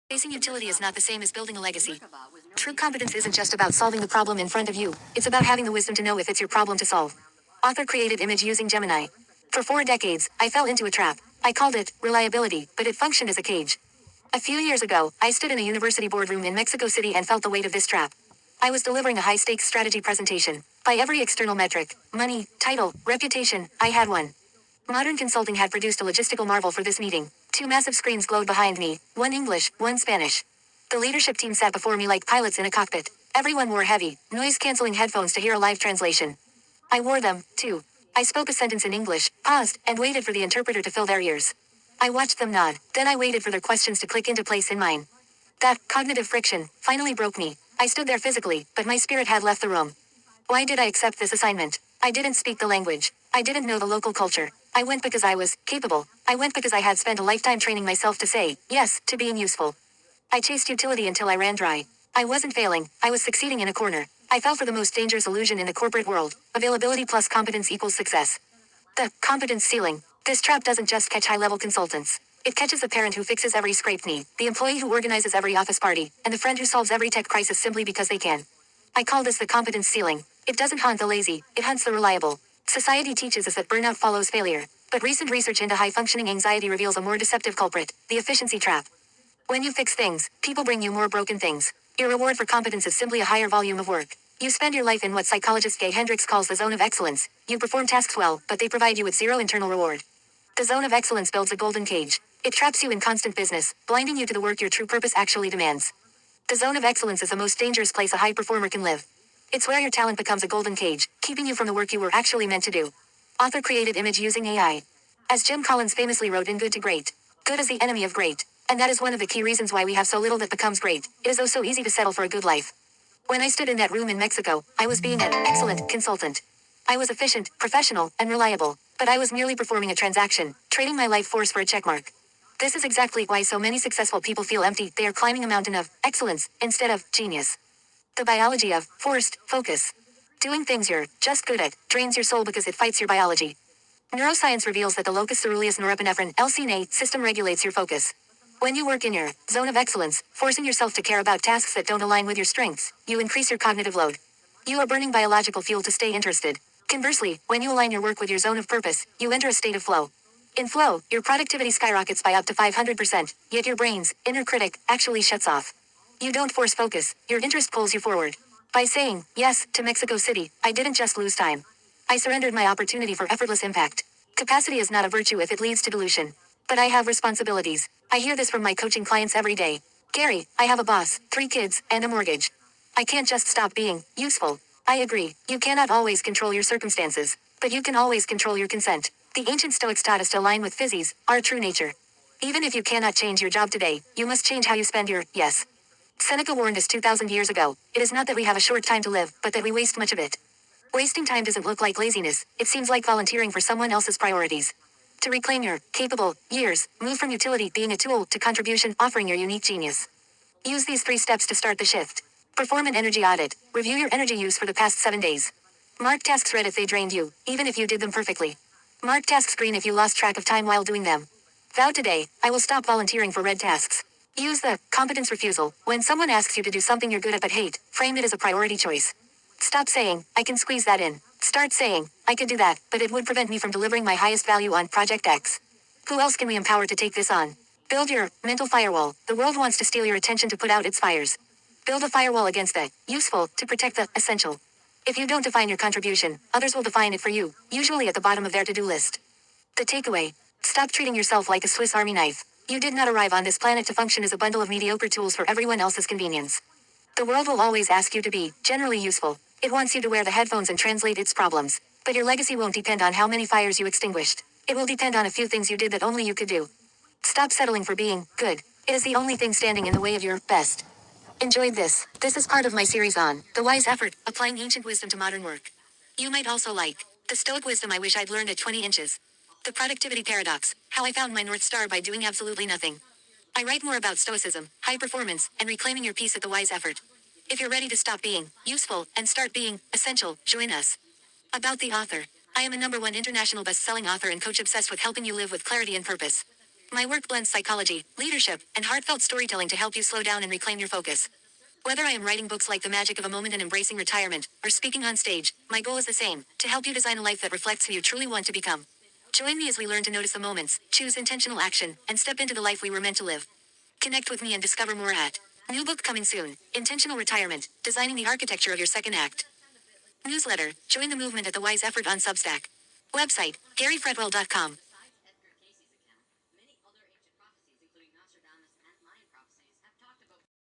Facing utility is not the same as building a legacy. True competence isn't just about solving the problem in front of you, it's about having the wisdom to know if it's your problem to solve. Author created image using Gemini. For 4 decades, I fell into a trap. I called it reliability, but it functioned as a cage. A few years ago, I stood in a university boardroom in Mexico City and felt the weight of this trap. I was delivering a high-stakes strategy presentation. By every external metric, money, title, reputation, I had won. Modern Consulting had produced a logistical marvel for this meeting. 2 massive screens glowed behind me, one English, one Spanish. The leadership team sat before me like pilots in a cockpit. Everyone wore heavy, noise-canceling headphones to hear a live translation. I wore them, too. I spoke a sentence in English, paused, and waited for the interpreter to fill their ears. I watched them nod, then I waited for their questions to click into place in mine. That cognitive friction finally broke me. I stood there physically, but my spirit had left the room. Why did I accept this assignment? I didn't speak the language. I didn't know the local culture. I went because I was capable. I went because I had spent a lifetime training myself to say yes to being useful. I chased utility until I ran dry. I wasn't failing, I was succeeding in a corner. I fell for the most dangerous illusion in the corporate world. Availability plus competence equals success. The competence ceiling. This trap doesn't just catch high-level consultants. It catches the parent who fixes every scraped knee, the employee who organizes every office party, and the friend who solves every tech crisis simply because they can. I call this the competence ceiling. It doesn't haunt the lazy, it hunts the reliable. Society teaches us that burnout follows failure. But recent research into high-functioning anxiety reveals a more deceptive culprit, the efficiency trap. When you fix things, people bring you more broken things. Your reward for competence is simply a higher volume of work. You spend your life in what psychologist Gay Hendricks calls the zone of excellence. You perform tasks well, but they provide you with zero internal reward. The zone of excellence builds a golden cage. It traps you in constant business, blinding you to the work your true purpose actually demands. The zone of excellence is the most dangerous place a high performer can live. It's where your talent becomes a golden cage, keeping you from the work you were actually meant to do. Author created image using AI. As Jim Collins famously wrote in Good to Great, good is the enemy of great. And that is one of the key reasons why we have so little that becomes great. It is oh so easy to settle for a good life. When I stood in that room in Mexico, I was being an excellent consultant. I was efficient, professional, and reliable, but I was merely performing a transaction, trading my life force for a checkmark. This is exactly why so many successful people feel empty. They are climbing a mountain of excellence instead of genius. The biology of forced focus. Doing things you're just good at drains your soul because it fights your biology. Neuroscience reveals that the locus coeruleus norepinephrine (LCNA) system regulates your focus. When you work in your zone of excellence, forcing yourself to care about tasks that don't align with your strengths, you increase your cognitive load. You are burning biological fuel to stay interested. Conversely, when you align your work with your zone of purpose, you enter a state of flow. In flow, your productivity skyrockets by up to 500%, yet your brain's inner critic actually shuts off. You don't force focus, your interest pulls you forward. By saying yes to Mexico City, I didn't just lose time. I surrendered my opportunity for effortless impact. Capacity is not a virtue if it leads to delusion. But I have responsibilities. I hear this from my coaching clients every day. Gary, I have a boss, 3 kids, and a mortgage. I can't just stop being useful. I agree, you cannot always control your circumstances, but you can always control your consent. The ancient Stoics taught us to align with physis, our true nature. Even if you cannot change your job today, you must change how you spend your yes. Seneca warned us 2,000 years ago, it is not that we have a short time to live, but that we waste much of it. Wasting time doesn't look like laziness, it seems like volunteering for someone else's priorities. To reclaim your capable years, move from utility being a tool to contribution offering your unique genius. Use these 3 steps to start the shift. Perform an energy audit. Review your energy use for the past 7 days. Mark tasks red if they drained you, even if you did them perfectly. Mark tasks green if you lost track of time while doing them. Vow today, I will stop volunteering for red tasks. Use the competence refusal. When someone asks you to do something you're good at but hate, frame it as a priority choice. Stop saying, I can squeeze that in. Start saying, I could do that, but it would prevent me from delivering my highest value on Project X. Who else can we empower to take this on? Build your mental firewall. The world wants to steal your attention to put out its fires. Build a firewall against the useful to protect the essential. If you don't define your contribution, others will define it for you, usually at the bottom of their to-do list. The takeaway. Stop treating yourself like a Swiss Army knife. You did not arrive on this planet to function as a bundle of mediocre tools for everyone else's convenience. The world will always ask you to be generally useful. It wants you to wear the headphones and translate its problems. But your legacy won't depend on how many fires you extinguished. It will depend on a few things you did that only you could do. Stop settling for being good. It is the only thing standing in the way of your best. Enjoyed this. This is part of my series on the wise effort, applying ancient wisdom to modern work. You might also like the Stoic wisdom I wish I'd learned at 20 inches. The productivity paradox, how I found my North Star by doing absolutely nothing. I write more about stoicism, high performance, and reclaiming your peace at the wise effort. If you're ready to stop being useful and start being essential, join us. About the author. I am a #1 international best-selling author and coach obsessed with helping you live with clarity and purpose. My work blends psychology, leadership, and heartfelt storytelling to help you slow down and reclaim your focus. Whether I am writing books like The Magic of a Moment and Embracing Retirement, or speaking on stage, my goal is the same, to help you design a life that reflects who you truly want to become. Join me as we learn to notice the moments, choose intentional action, and step into the life we were meant to live. Connect with me and discover more at New book coming soon, Intentional Retirement, Designing the Architecture of Your Second Act. Newsletter, join the movement at The Wise Effort on Substack. Website, GaryFredwell.com.